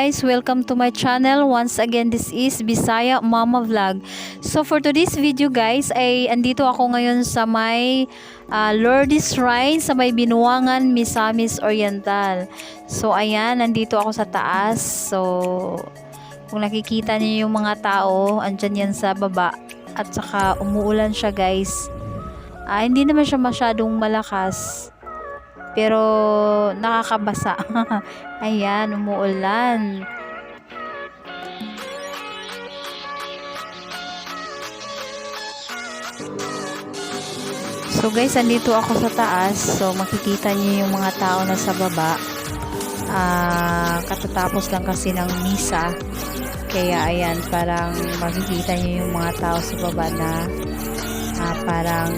guys, welcome to my channel. Once again, this is Bisaya Mama Vlog. So for today's video guys, ay andito ako ngayon sa may Lourdes Shrine sa may Binuangan, Misamis Oriental. So ayan, nandito ako sa taas. So kung nakikita niyo yung mga tao, andyan yan sa baba. At saka umuulan siya guys. Hindi naman siya masyadong malakas. Pero nakakabasa. Ayan, umuulan. So guys, andito ako sa taas. So makikita niyo yung mga tao na sa baba. Katatapos lang kasi ng misa. Kaya ayan, parang makikita niyo yung mga tao sa baba na parang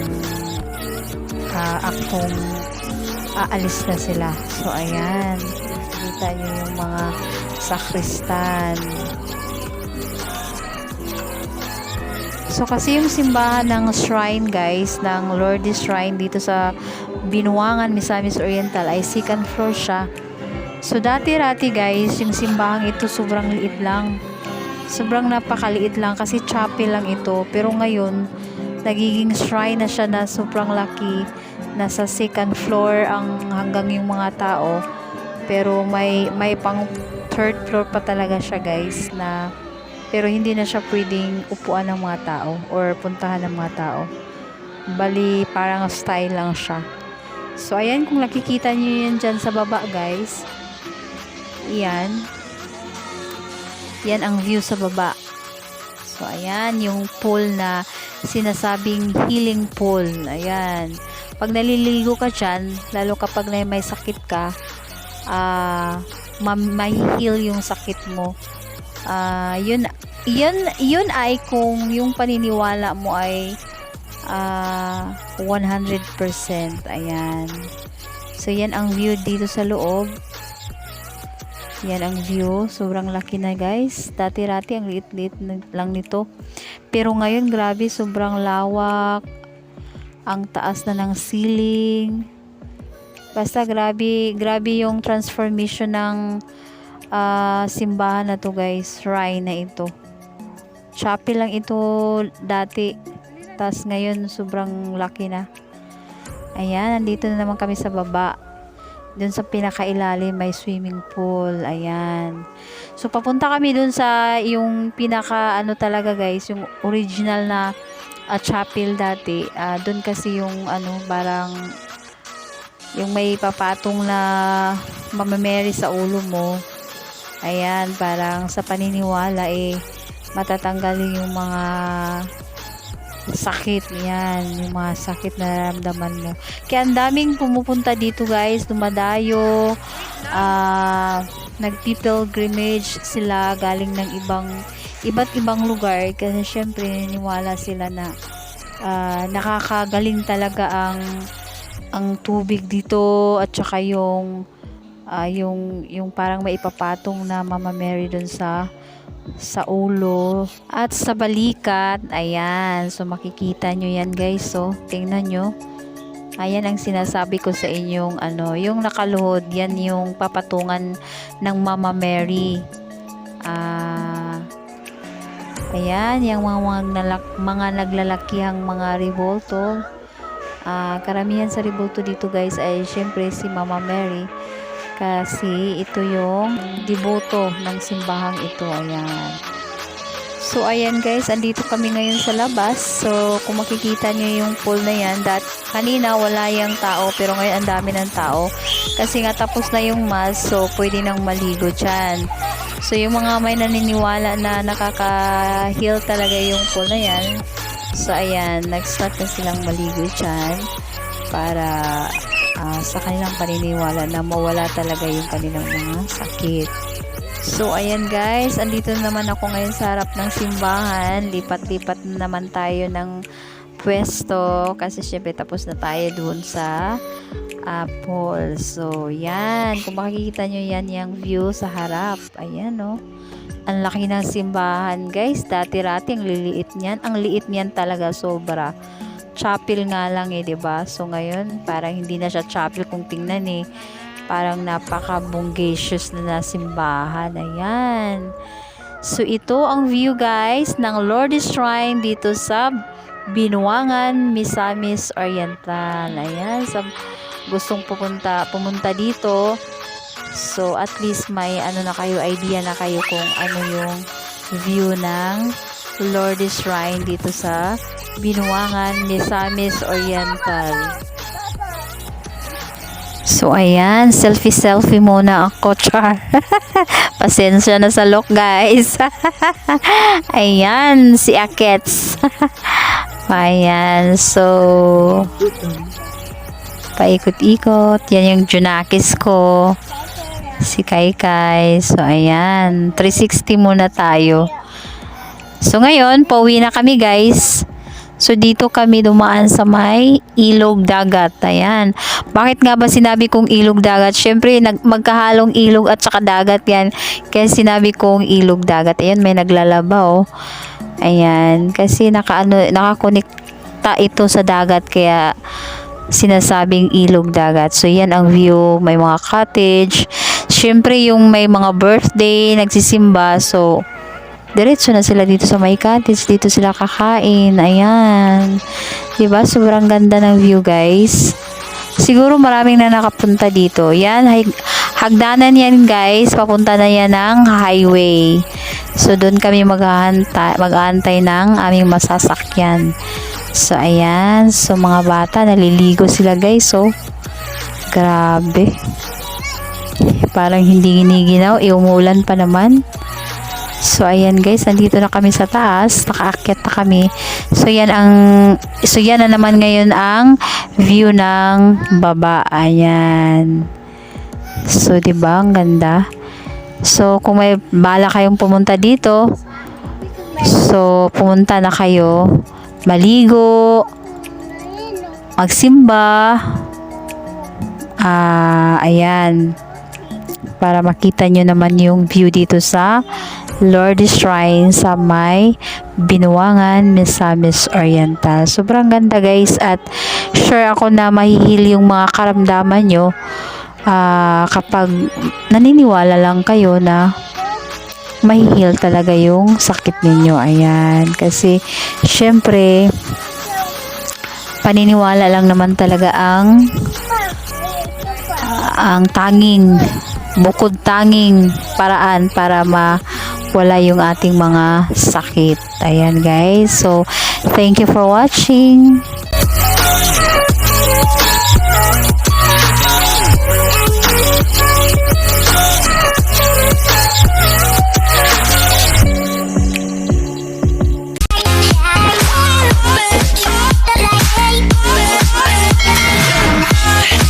aktong aalis na sila. So ayan, kita nyo yung mga sakristan. So kasi yung simbahan ng shrine guys, ng Lourdes Shrine dito sa Binuangan, Misamis Oriental ay second floor siya. So dati-rati guys, yung simbahang ito sobrang liit lang. Sobrang napakaliit lang kasi chapel lang ito. Pero ngayon, nagiging shrine na siya na sobrang laki. Nasa second floor ang hanggang yung mga tao, pero may pang third floor pa talaga siya guys, na pero hindi na siya pwedeng upuan ng mga tao or puntahan ng mga tao. Bali parang style lang siya. So ayan, kung nakikita niyo yan dyan sa baba guys, yan ang view sa baba. So ayan yung pool na sinasabing healing pool. Ayan, pag naliligo ka dyan, lalo kapag may sakit ka, may heal yung sakit mo. Yun ay kung yung paniniwala mo ay 100%. Ayan. So yan ang view dito sa loob. Yan ang view. Sobrang laki na guys. Dati-rati ang liit-liit lang nito. Pero ngayon grabe, sobrang lawak. Ang taas na ng ceiling. Basta grabe yung transformation ng simbahan na to guys. Shrine na ito. Chapel lang ito dati. Tas ngayon sobrang laki na. Ayan, nandito na naman kami sa baba. Dun sa pinakailalim may swimming pool. Ayan. So papunta kami dun sa yung pinaka talaga guys, yung original na chapel dati. Dun kasi yung parang yung may papatong na Mama Mary sa ulo mo. Ayan, parang sa paniniwala matatanggal yung mga sakit. Yan, yung mga sakit na nararamdaman mo. Kaya ang daming pumupunta dito guys, dumadayo, nagpipilgrimage sila galing ng iba't ibang lugar kasi syempre niniwala sila na nakakagaling talaga ang tubig dito, at saka yung parang maipapatong na Mama Mary dun sa ulo at sa balikat. Ayan, so makikita nyo yan guys. So tingnan nyo, ayan ang sinasabi ko sa inyong yung nakaluhod, yan yung papatungan ng Mama Mary. Ayan, yung mga naglalakihang mga rebulto. Karamihan sa rebulto dito guys ay syempre si Mama Mary, kasi ito yung deboto ng simbahang ito. Ayan. So ayan guys, andito kami ngayon sa labas. So kung makikita nyo yung pool na yan, kanina wala yung tao, pero ngayon ang dami ng tao kasi nga tapos na yung mass, so pwede nang maligo dyan. So yung mga may naniniwala na nakaka-heal talaga yung pool na yan, so ayan, nag-start na silang maligo dyan para sa kanilang paniniwala na mawala talaga yung kanilang mga sakit. So ayan guys, andito naman ako ngayon sa harap ng simbahan. Lipat-lipat na naman tayo ng pwesto kasi syempre tapos na tayo dun sa pool. So yan, kung makikita nyo yan yung view sa harap. Ayan ang laki ng simbahan guys. Dati-rati ang liliit niyan. Ang liit niyan talaga, sobra. Chapel nga lang 'di ba? So ngayon parang hindi na siya chapel kung tingnan Parang napaka-bonggacious na simbahan. Ayan. So, ito ang view guys ng Lourdes Shrine dito sa Binuangan, Misamis Oriental. Ayan. Sa gustong pumunta dito. So, at least may ano na kayo, idea na kayo kung ano yung view ng Lourdes Shrine dito sa Binuangan, Misamis Oriental. So, ayan. Selfie muna ako, char. Pasensya na sa look, guys. Ayan, si Akets. Ayan, so, paikot-ikot. Yan yung Junakis ko. Si Kai. So, ayan. 360 muna tayo. So, ngayon, pauwi na kami, guys. So, dito kami dumaan sa may ilog dagat. Ayan. Bakit nga ba sinabi kong ilog dagat? Syempre, magkahalong ilog at saka dagat yan. Kaya sinabi kong ilog dagat. Ayan, may naglalaba, oh. Ayan. Kasi nakakonekta ito sa dagat. Kaya sinasabing ilog dagat. So, yan ang view. May mga cottage. Syempre, yung may mga birthday, nagsisimba. So, diretso na sila dito sa may cottage. Dito sila kakain. Ayan. Diba? Sobrang ganda ng view, guys. Siguro maraming na nakapunta dito. Yan. Hagdanan yan, guys. Papunta na yan ng highway. So, doon kami mag-aantay ng aming masasakyan. So, ayan. So, mga bata, naliligo sila, guys. So, grabe. Parang hindi giniginaw. Umuulan pa naman. So, ayan guys, nandito na kami sa taas, nakaakyat na kami. So, yan na naman ngayon ang view ng baba. Ayan. So, 'di ba, ang ganda. So, kung may bala kayong pumunta dito, so pumunta na kayo, maligo, magsimba. Ayan. Para makita nyo naman yung view dito sa Lourdes Shrine sa may Binuangan, Misamis Oriental. Sobrang ganda guys, at sure ako na mahihil yung mga karamdaman nyo kapag naniniwala lang kayo na mahihil talaga yung sakit ninyo. Ayan, kasi syempre paniniwala lang naman talaga ang bukod tanging paraan para mawala yung ating mga sakit. Ayan guys. So, thank you for watching.